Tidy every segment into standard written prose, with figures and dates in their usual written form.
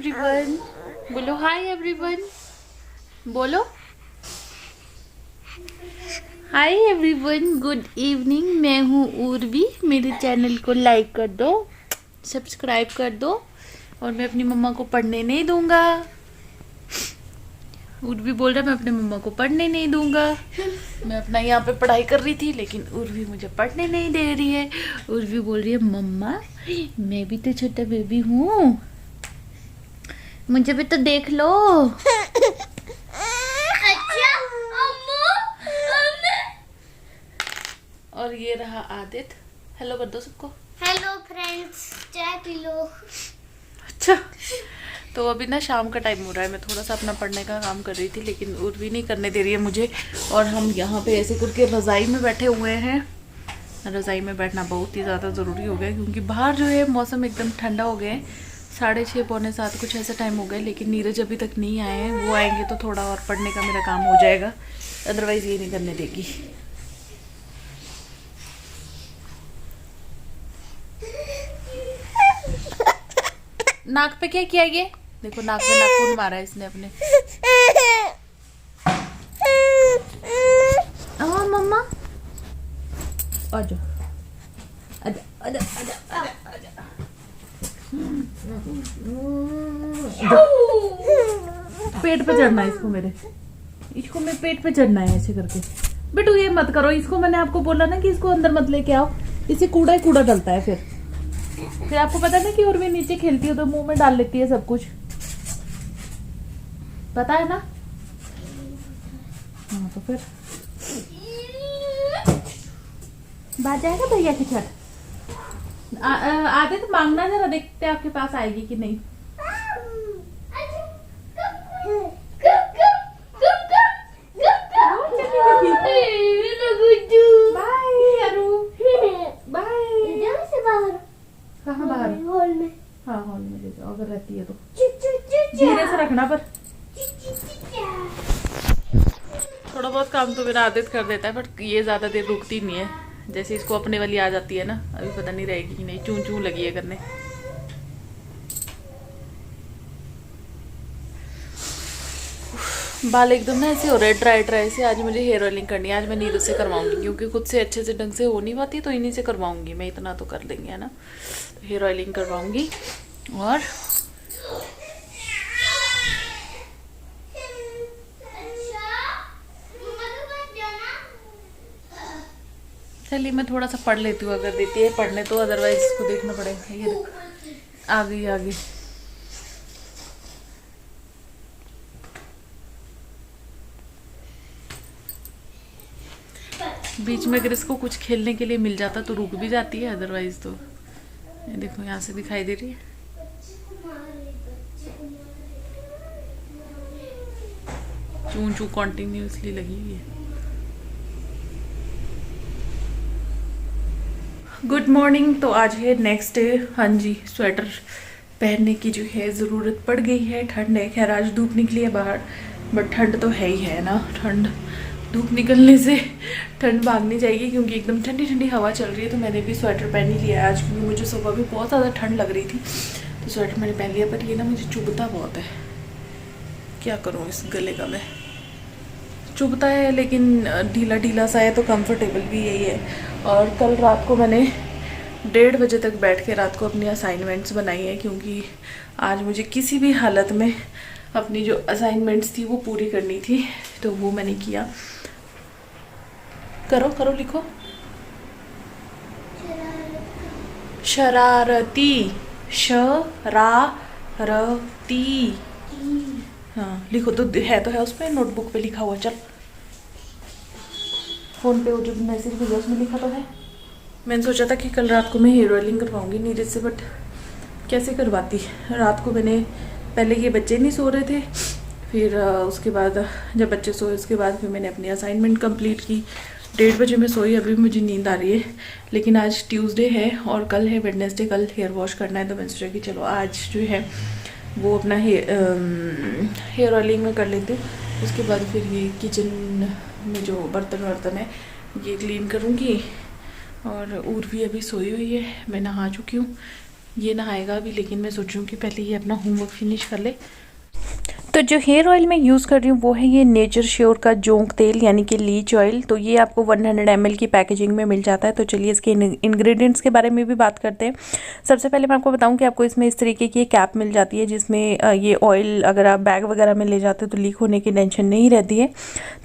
Everyone, बोलो hi everyone, बोलो hi everyone, good evening. मैं हूँ उर्वी। मेरे चैनल को लाइक कर दो, सब्सक्राइब कर दो और मैं अपनी मम्मा को पढ़ने नहीं दूंगा। उर्वी बोल रहा है मैं अपने मम्मा को पढ़ने नहीं दूंगा। मैं अपना यहाँ पे पढ़ाई कर रही थी लेकिन उर्वी मुझे पढ़ने नहीं दे रही है। उर्वी बोल रही है मम्मा मैं भी तो छोटा बेबी हूँ, मुझे भी तो देख लो। अच्छा अम्मू, और ये रहा आदित्य। हेलो कर दो सबको। हेलो फ्रेंड्स, चाय पी लो। अच्छा, तो अभी ना शाम का टाइम हो रहा है। मैं थोड़ा सा अपना पढ़ने का काम कर रही थी लेकिन उर्वी नहीं करने दे रही है मुझे। और हम यहाँ पे ऐसे करके रज़ाई में बैठे हुए हैं। रज़ाई में बैठना बहुत ही ज़्यादा ज़रूरी हो गया क्योंकि बाहर जो है मौसम एकदम ठंडा हो गया है। 6:30 पौने 7 कुछ ऐसा टाइम हो गया लेकिन नीरज अभी तक नहीं आए हैं। वो आएंगे तो थोड़ा और पढ़ने का मेरा काम हो जाएगा, अदरवाइज़ ये नहीं करने देगी। नाक पे क्या किया ये? देखो नाक में नाखून मारा है इसने अपने। हाँ मम्मा आ जाओ, आजा आजा आजा आजा। पेट पे चढ़ना है इसको, मेरे इसको मैं पेट पे चढ़ना है ऐसे करके। बेटू ये मत करो इसको, मैंने आपको बोला ना कि इसको अंदर मत लेके आओ, इसे कूड़ा ही कूड़ा डलता है। फिर आपको पता है ना कि और भी नीचे खेलती है तो मुंह में डाल लेती है सब कुछ, पता है ना। हाँ तो फिर बात जाएगा भैया की छत। आते तो मांगना जरा, देखते आपके पास आएगी कि नहीं। बाय अरु, बाय। कहाँ बाहर? हॉल में। हाँ हॉल में ले जाओ अगर रहती है तो। धीरे से रखना पर। थोड़ा बहुत काम तो मेरा आदित्य कर देता है बट ये ज्यादा देर रुकती नहीं है। जैसे इसको अपने वाली आ जाती है ना, अभी पता नहीं रहेगी कि नहीं। चूं चूं लगी है करने। बाल एकदम ना ऐसे हो रहे ड्राई ड्राई से। आज मुझे हेयर ऑयलिंग करनी है। आज मैं नीरज से करवाऊंगी क्योंकि खुद से अच्छे से ढंग से हो नहीं पाती तो इन्हीं से करवाऊंगी मैं। इतना तो कर लेंगे है ना, तो हेयर ऑयलिंग करवाऊंगी। और चलिए मैं थोड़ा सा पढ़ लेती हूँ, अगर देती है पढ़ने तो, अदरवाइज इसको देखना पड़ेगा। ये देखो आ गई आ गई। बीच में अगर इसको कुछ खेलने के लिए मिल जाता तो रुक भी जाती है, अदरवाइज तो ये देखो यहाँ से दिखाई दे रही है। चूं चूं कॉन्टिन्यूसली लगी हुई है। Good morning. तो आज है नेक्स्ट डे। हाँ जी, स्वेटर पहनने की जो है ज़रूरत पड़ गई है। ठंड है, खैर आज धूप निकली है बाहर बट ठंड तो है ही है ना। ठंड धूप निकलने से ठंड भागनी चाहिए क्योंकि एकदम ठंडी ठंडी हवा चल रही है। तो मैंने भी स्वेटर पहन ही लिया है आज क्योंकि मुझे सुबह भी बहुत ज़्यादा ठंड लग रही थी तो स्वेटर मैंने पहन लिया। पर ये ना मुझे चुभता बहुत है, क्या करूँ इस गले का मैं। चुभता है लेकिन ढीला ढीला सा है तो कंफर्टेबल भी यही है। और कल रात को मैंने 1:30 बजे तक बैठ के रात को अपनी असाइनमेंट्स बनाई है क्योंकि आज मुझे किसी भी हालत में अपनी जो असाइनमेंट्स थी वो पूरी करनी थी तो वो मैंने किया। करो करो लिखो। शरारती, शरारती। हाँ लिखो तो है उस पर नोटबुक पे लिखा हुआ। चल फोन पे वो जो मैसेज भेजा उसमें लिखा तो है। मैंने सोचा था कि कल रात को मैं हेयर ऑयलिंग करवाऊंगी नीरज से बट कैसे करवाती। रात को मैंने पहले ये बच्चे नहीं सो रहे थे, फिर उसके बाद जब बच्चे सोए उसके बाद फिर मैंने अपनी असाइनमेंट कंप्लीट की। 1:30 बजे मैं सोई, अभी मुझे नींद आ रही है। लेकिन आज ट्यूसडे है और कल है वेडनेसडे, कल हेयर वॉश करना है तो मैंने सोचा कि चलो आज जो है वो अपना हेयर ऑयलिंग में कर लेती हूँ। उसके बाद फिर ये किचन में जो बर्तन वर्तन है ये क्लीन करूँगी। और उर्वी अभी सोई हुई है, मैं नहा चुकी हूँ ये नहाएगा अभी, लेकिन मैं सोच रही हूँ कि पहले ये अपना होमवर्क फिनिश कर ले। तो जो हेयर ऑयल मैं यूज़ कर रही हूँ वो है ये नेचर श्योर का जोंक तेल यानी कि लीच ऑयल। तो ये आपको 100 ml की पैकेजिंग में मिल जाता है। तो चलिए इसके इंग्रेडिएंट्स के बारे में भी बात करते हैं। सबसे पहले मैं आपको बताऊं कि आपको इसमें इस तरीके की कैप मिल जाती है जिसमें ये ऑयल अगर आप बैग वगैरह में ले जाते हो तो लीक होने की टेंशन नहीं रहती है।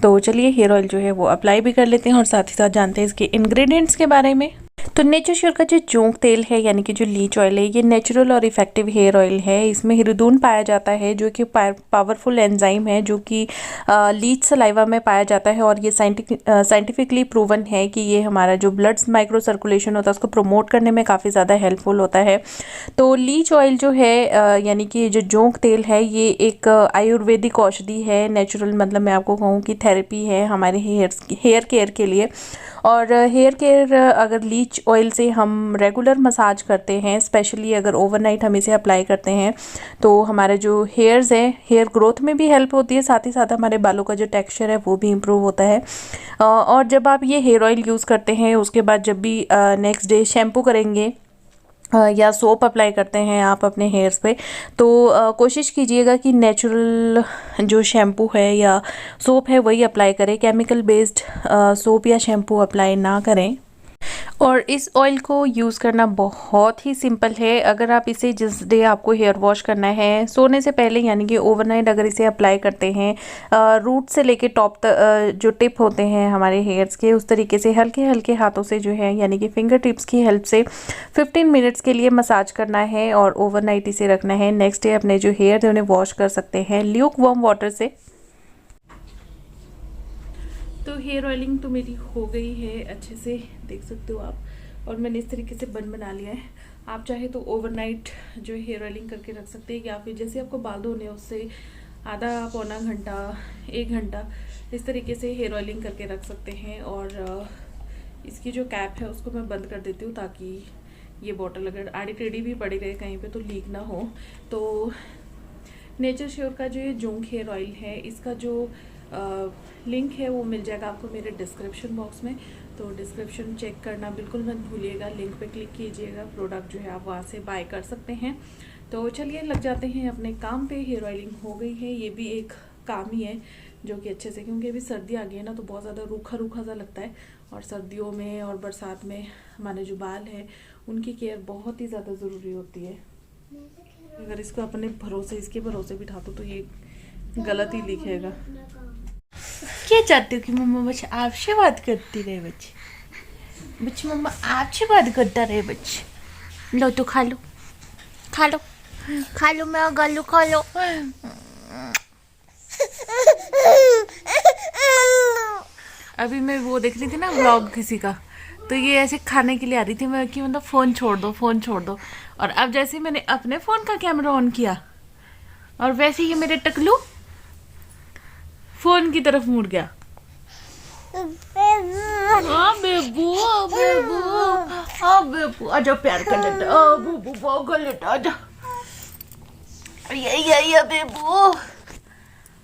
तो चलिए हेयर ऑयल जो है वो अप्लाई भी कर लेते हैं और साथ ही साथ जानते हैं इसके इंग्रेडिएंट्स के बारे में। तो नेचर श्योर का जो जोंक तेल है यानी कि जो लीच ऑयल है ये नेचुरल और इफेक्टिव हेयर ऑयल है। इसमें हिरुडोन पाया जाता है जो कि पावरफुल एंजाइम है जो कि लीच सलाइवा में पाया जाता है और ये साइंटिफिकली प्रूवन है कि ये हमारा जो ब्लड माइक्रो सर्कुलेशन होता है उसको प्रमोट करने में काफ़ी ज़्यादा हेल्पफुल होता है। तो लीच ऑयल जो है यानी कि जो जोंक तेल है ये एक आयुर्वेदिक औषधि है। नेचुरल मतलब मैं आपको कहूँ कि थेरेपी है हमारे हेयर केयर के लिए। और हेयर केयर अगर लीच ऑयल से हम रेगुलर मसाज करते हैं, स्पेशली अगर ओवरनाइट हम इसे अप्लाई करते हैं तो हमारे जो हेयर्स हैं हेयर ग्रोथ में भी हेल्प होती है, साथ ही साथ हमारे बालों का जो टेक्सचर है वो भी इम्प्रूव होता है। और जब आप ये हेयर ऑयल यूज़ करते हैं उसके बाद जब भी नेक्स्ट डे शैम्पू करेंगे या सोप अप्लाई करते हैं आप अपने हेयर्स पे तो कोशिश कीजिएगा कि नेचुरल जो शैम्पू है या सोप है वही अप्लाई करें। केमिकल बेस्ड सोप या शैम्पू अप्लाई ना करें। और इस ऑयल को यूज़ करना बहुत ही सिंपल है। अगर आप इसे जिस डे आपको हेयर वॉश करना है सोने से पहले यानी कि ओवरनाइट अगर इसे अप्लाई करते हैं रूट से लेके टॉप तक जो टिप होते हैं हमारे हेयर्स के उस तरीके से हल्के हल्के हाथों से जो है यानी कि फिंगर टिप्स की हेल्प से 15 मिनट्स के लिए मसाज करना है और ओवरनाइट इसे रखना है। नेक्स्ट डे अपने जो हेयर है उन्हें वॉश कर सकते हैं ल्यूक वार्म वाटर से। तो हेयर ऑयलिंग तो मेरी हो गई है अच्छे से, देख सकते हो आप। और मैंने इस तरीके से बन बना लिया है। आप चाहे तो ओवरनाइट जो हेयर ऑयलिंग करके रख सकते हैं या फिर जैसे आपको बाल धोने उससे आधा पौना घंटा 1 घंटा इस तरीके से हेयर ऑयलिंग करके रख सकते हैं। और इसकी जो कैप है उसको मैं बंद कर देती हूँ ताकि ये बॉटल अगर आड़ी टेढ़ी भी पड़ी रहे कहीं पे तो लीक ना हो। तो नेचर श्योर का जो ये जोंक हेयर ऑयल है इसका जो लिंक है वो मिल जाएगा आपको मेरे डिस्क्रिप्शन बॉक्स में। तो डिस्क्रिप्शन चेक करना बिल्कुल मत भूलिएगा, लिंक पे क्लिक कीजिएगा, प्रोडक्ट जो है आप वहाँ से बाय कर सकते हैं। तो चलिए लग जाते हैं अपने काम पे। हेयर ऑयलिंग हो गई है, ये भी एक काम ही है जो कि अच्छे से, क्योंकि अभी सर्दी आ गई है ना तो बहुत ज़्यादा रूखा रूखा सा लगता है। और सर्दियों में और बरसात में हमारे जो बाल हैं उनकी केयर बहुत ही ज़्यादा ज़रूरी होती है। अगर इसको अपने भरोसे इसके भरोसे बिठा दो तो ये गलत ही लिखेगा। क्या चाहते हो कि मम्मा बच्चे आपसे बात करती रहे? बच्चे मम्मा आपसे बात करता रहे बच्चे। लो तो खा लो खा लो खा लो, मैं गालू खा लो। अभी मैं वो देख रही थी ना व्लॉग किसी का, तो ये ऐसे खाने के लिए आ रही थी मैं कि मतलब फ़ोन छोड़ दो फ़ोन छोड़ दो। और अब जैसे मैंने अपने फ़ोन का कैमरा ऑन किया और वैसे ही मेरे टकलू फोन की तरफ मुड़ गया। हाँ बेबू बेबू हाँ बेबू आजा प्यार कर लेता। बेबू बहुत कर लेता आजा। आया बेबू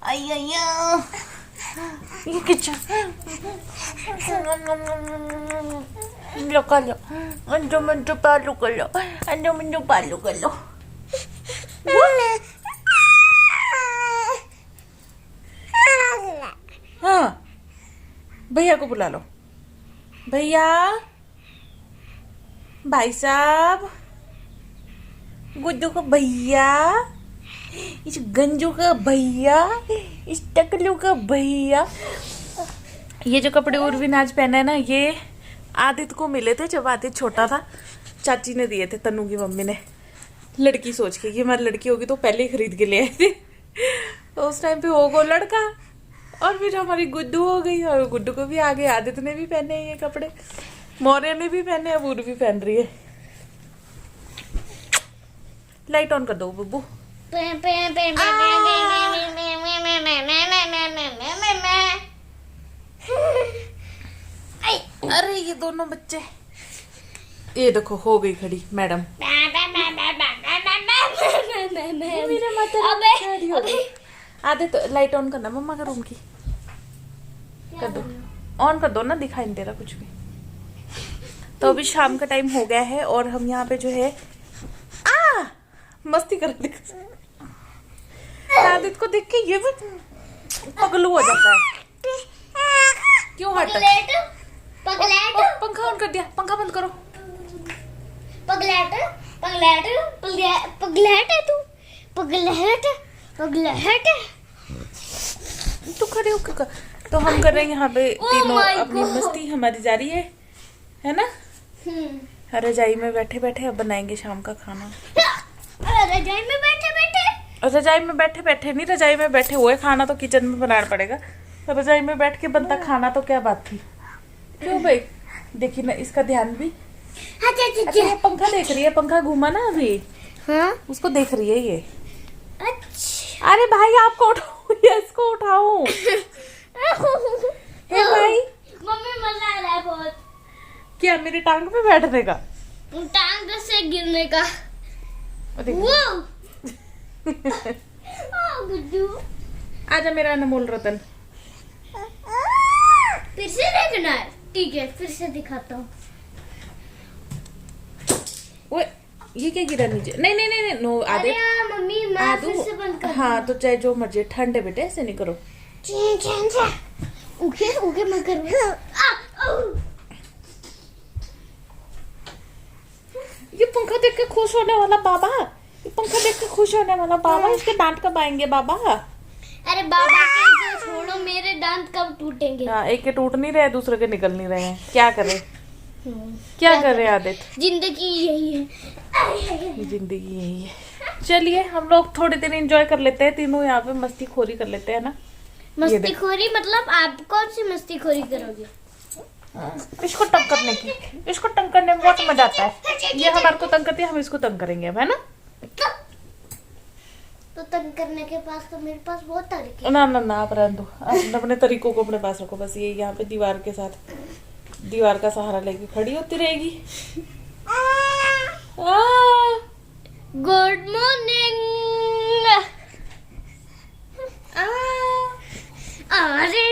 आया ये किचन लो कर लो अंजो मंजो पालू कर लो अंजो मंजो पालू कर लो। हाँ भैया को बुला लो। भैया भाई साहब गुड्डू का भैया, इस गंजू का भैया, इस टकलू का भैया। ये जो कपड़े उर्विन आज पहना है ना ये आदित्य को मिले थे जब आदित्य छोटा था। चाची ने दिए थे, तनु की मम्मी ने, लड़की सोच के कि हमारी लड़की होगी तो पहले ही खरीद के ले आए थे। तो उस टाइम पे हो गो लड़का और फिर हमारी गुड्डू हो गई और गुड्डू को भी आगे आदित्य ने भी पहने ये कपड़े, मौर्य ने भी पहने, अब उर्वी भी पहन रही है। लाइट ऑन कर दो बब्बू। अरे ये दोनों बच्चे, ये देखो हो गई खड़ी मैडम। मेरे माता आधे तो लाइट ऑन करना मम्मा का रूम की कर दो, ऑन कर दो ना, दिखाई नहीं दे रहा कुछ भी। तो अभी शाम का टाइम हो गया है और हम यहाँ पे जो है मस्ती कर देख। आदित्य को देख के ये भी पगलू हो जाता है। क्यों हटा? पगलेट पंखा ऑन कर दिया, पंखा बंद करो। पगलेट पगलेट पगलेट है तू, पगलेट पगलेट। तू खड़े होकर कर। तो हम कर रहे हैं यहाँ पे तीनों my अपनी God. मस्ती हमारी जारी है ना? रजाई में बैठे बैठे अब बनाएंगे शाम का खाना। रजाई में बैठे बैठे, रजाई में बैठे बैठे नहीं, रजाई में बैठे हुए खाना तो किचन में बनाना पड़ेगा। रजाई में बैठ के बनता खाना तो क्या बात थी। क्यों भाई? देखिए ना इसका ध्यान भी। अच्छा ये पंखा देख रही है, पंखा घूमा ना अभी। हाँ उसको देख रही है ये। अच्छा। अरे भाई आपको उठाओ या इसको उठाऊं? हे भाई मम्मी मजा आ रहा है बहुत। क्या मेरी टांग पे बैठने का? टांग से गिरने का। वो गुड्डू आजा मेरा अनमोल रतन। फिर से देखना है? ठीक है फिर से दिखाता हूँ। ओए ये क्या गिरा नीचे? नहीं नहीं नहीं नो अरे आदित्य। यार मम्मी मैं फिर से बंद कर। हाँ तो चाहे जो मर्जी, ठंडे बेटे ऐसे नहीं करो। ओके ओके मैं करूँ। ये पंखा देख के खुश होने वाला बाबा, ये पंखा देख के खुश होने वाला बाबा, इसके दांत कब आएंगे बाबा? अरे बाबा के तो छोड़ो, मेरे दांत कब टूटेंगे? हाँ एक के टूट नहीं रहे, दूसरे के निकल नहीं रहे हैं। क्या करे, क्या करे आदित्य? जिंदगी यही है। जिंदगी यही है। चलिए हम लोग थोड़ी देर एंजॉय कर लेते हैं, तीनों यहाँ पे मस्ती खोरी कर लेते हैं ना। मस्तीखोरी मतलब आप कौन सी मस्तीखोरी करोगे? इसको तंग करने की, इसको तंग करने में बहुत मजा आता है। ये हमारे को तंग करती है, हम इसको तंग करेंगे अब, है ना? तो तंग करने के पास तो मेरे पास बहुत तरीके। ना ना ना आप रहने दो, आप अपने तरीकों को अपने पास रखो। बस ये यहाँ पे दीवार के साथ, दीवार का सहारा लेके खड़ी होती रहेगी। Good morning. अरे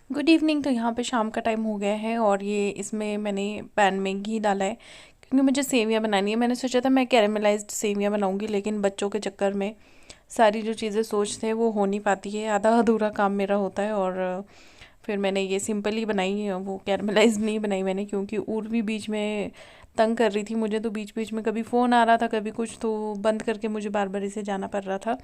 गुड इवनिंग। तो यहाँ पे शाम का टाइम हो गया है और ये इसमें मैंने पैन में घी डाला है क्योंकि मुझे सेवियाँ बनानी है। मैंने सोचा था मैं कैरेमलाइज्ड सेवियाँ बनाऊंगी, लेकिन बच्चों के चक्कर में सारी जो चीज़ें सोचते हैं वो हो नहीं पाती है, आधा अधूरा काम मेरा होता है। और फिर मैंने ये सिंपल ही बनाई, वो कैरेमलाइज्ड नहीं बनाई मैंने, क्योंकि उर्वी बीच में तंग कर रही थी मुझे। तो बीच बीच में कभी फ़ोन आ रहा था कभी कुछ, तो बंद करके मुझे बार बार इसे जाना पड़ रहा था।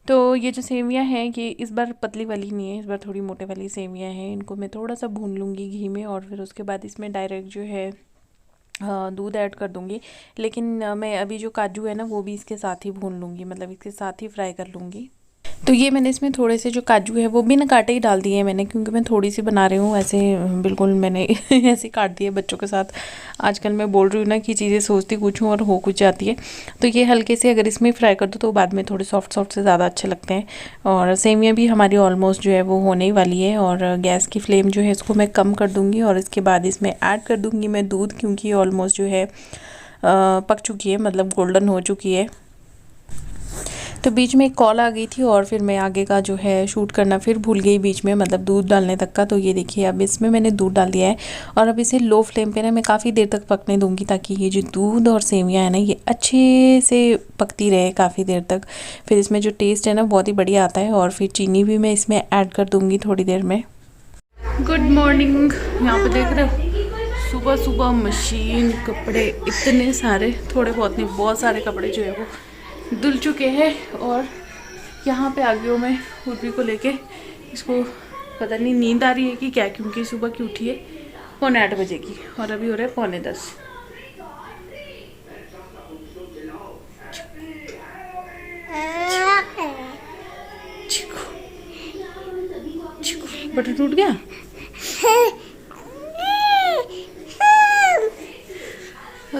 तो ये जो सेवियां हैं ये इस बार पतली वाली नहीं है, इस बार थोड़ी मोटे वाली सेवियां हैं। इनको मैं थोड़ा सा भून लूँगी घी में और फिर उसके बाद इसमें डायरेक्ट जो है दूध ऐड कर दूँगी। लेकिन मैं अभी जो काजू है ना वो भी इसके साथ ही भून लूँगी, मतलब इसके साथ ही फ्राई कर लूँगी। तो ये मैंने इसमें थोड़े से जो काजू है वो बिना काटे ही डाल दिए हैं मैंने, क्योंकि मैं थोड़ी सी बना रही हूँ ऐसे, बिल्कुल मैंने ऐसे काट दिए बच्चों के साथ। आजकल मैं बोल रही हूँ ना कि चीज़ें सोचती कुछ हूँ और हो कुछ जाती है। तो ये हल्के से अगर इसमें फ्राई कर दो तो बाद में थोड़े सॉफ्ट सॉफ्ट से ज़्यादा अच्छे लगते हैं। और सेवियाँ भी हमारी ऑलमोस्ट जो है वो होने ही वाली है और गैस की फ्लेम जो है इसको मैं कम कर दूँगी और इसके बाद इसमें ऐड कर दूँगी मैं दूध, क्योंकि ऑलमोस्ट जो है पक चुकी है, मतलब गोल्डन हो चुकी है। तो बीच में एक कॉल आ गई थी और फिर मैं आगे का जो है शूट करना फिर भूल गई बीच में, मतलब दूध डालने तक का। तो ये देखिए अब इसमें मैंने दूध डाल दिया है और अब इसे लो फ्लेम पे ना मैं काफ़ी देर तक पकने दूंगी, ताकि ये जो दूध और सेवियां है ना ये अच्छे से पकती रहे काफ़ी देर तक। फिर इसमें जो टेस्ट है ना बहुत ही बढ़िया आता है। और फिर चीनी भी मैं इसमें ऐड कर दूँगी थोड़ी देर में। Good morning. यहाँ पर देख रहे हो सुबह सुबह मशीन, कपड़े इतने सारे, थोड़े बहुत नहीं बहुत सारे कपड़े जो है वो धुल चुके हैं। और यहाँ पे आ गई हूँ मैं उर्वी को लेके। इसको पता नहीं नींद आ रही है कि क्या, क्योंकि सुबह की उठी है 8:45 बजे की और अभी हो रहा है 9:45। बटन टूट गया।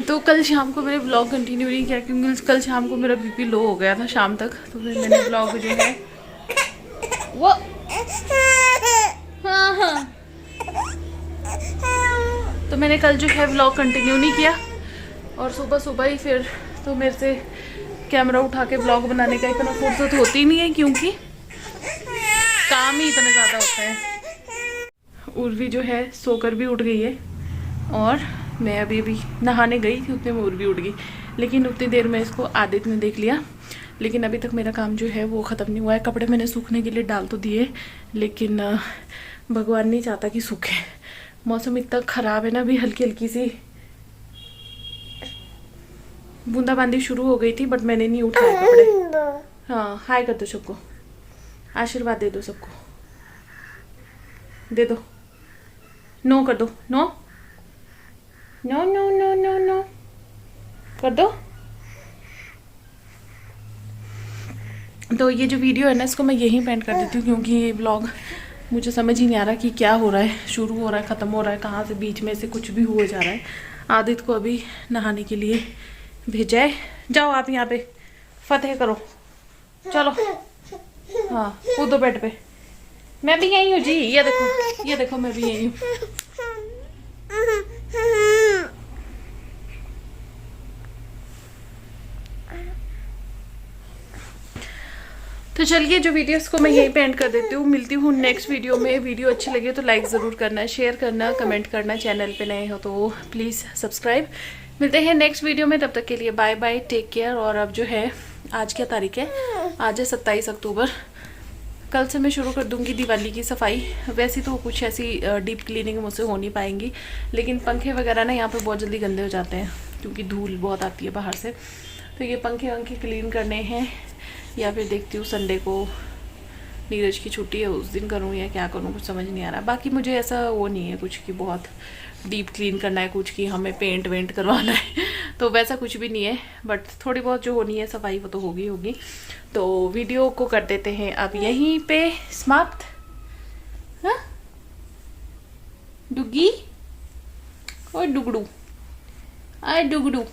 तो कल शाम को मैंने ब्लॉग कंटिन्यू नहीं किया क्योंकि कल शाम को मेरा बीपी लो हो गया था शाम तक। तो फिर मैंने ब्लॉग जो है वो हाँ तो मैंने कल जो है ब्लॉग कंटिन्यू नहीं किया और सुबह सुबह ही फिर तो मेरे से कैमरा उठा के ब्लॉग बनाने का इतना फुर्सत होती नहीं है, क्योंकि काम ही इतने ज़्यादा होता है। उर्वी जो है सोकर भी उठ गई है और मैं अभी नहाने गई थी, उतने में उर्वी उड़ गई, लेकिन उतनी देर में इसको आदित्य ने देख लिया। लेकिन अभी तक मेरा काम जो है वो ख़त्म नहीं हुआ है। कपड़े मैंने सूखने के लिए डाल तो दिए, लेकिन भगवान नहीं चाहता कि सूखे। मौसम इतना ख़राब है ना, अभी हल्की हल्की सी बूंदाबांदी शुरू हो गई थी, बट मैंने नहीं उठाया कपड़े। हाँ, हाय कर दो सबको, आशीर्वाद दे दो सबको, दे दो, नो कर दो, no no no no no no कर दो। तो ये जो वीडियो है ना, इसको मैं यहीं पेंट कर देती हूँ, क्योंकि ये ब्लॉग मुझे समझ ही नहीं आ रहा कि क्या हो रहा है, शुरू हो रहा है, ख़त्म हो रहा है, कहाँ से बीच में से कुछ भी हो जा रहा है। आदित्य को अभी नहाने के लिए भेजा है। जाओ आप यहाँ पे फतेह करो, चलो। हाँ, कूदो बेड पे। मैं भी यही हूँ जी, ये देखो, ये देखो, मैं भी यही हूँ। तो चलिए, जो वीडियोस को मैं यहीं पे एंड कर देती हूँ। मिलती हूँ नेक्स्ट वीडियो में। वीडियो अच्छी लगी तो लाइक ज़रूर करना, शेयर करना, कमेंट करना। चैनल पे नए हो तो प्लीज़ सब्सक्राइब। मिलते हैं नेक्स्ट वीडियो में, तब तक के लिए बाय बाय, टेक केयर। और अब जो है, आज क्या तारीख है? आज है 27 अक्टूबर। कल से मैं शुरू कर दूंगी दिवाली की सफाई। वैसे तो कुछ ऐसी डीप क्लीनिंग मुझसे हो नहीं पाएंगी, लेकिन पंखे वगैरह ना यहाँ पे बहुत जल्दी गंदे हो जाते हैं, क्योंकि धूल बहुत आती है बाहर से। तो ये पंखे वंखे क्लीन करने हैं, या फिर देखती हूँ संडे को नीरज की छुट्टी है, उस दिन करूँ या क्या करूँ, कुछ समझ नहीं आ रहा। बाकी मुझे ऐसा वो नहीं है कुछ कि बहुत डीप क्लीन करना है, कुछ कि हमें पेंट वेंट करवाना है, तो वैसा कुछ भी नहीं है। बट थोड़ी बहुत जो होनी है सफाई, वो तो होगी। तो वीडियो को कर देते हैं अब यहीं पे समाप्त। हाँ डुगी और डुगडू, आए डुगडू।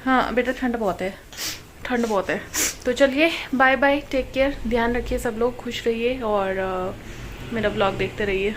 हाँ बेटा, ठंड बहुत है। तो चलिए, बाय बाय, टेक केयर, ध्यान रखिए सब लोग, खुश रहिए और मेरा ब्लॉग देखते रहिए।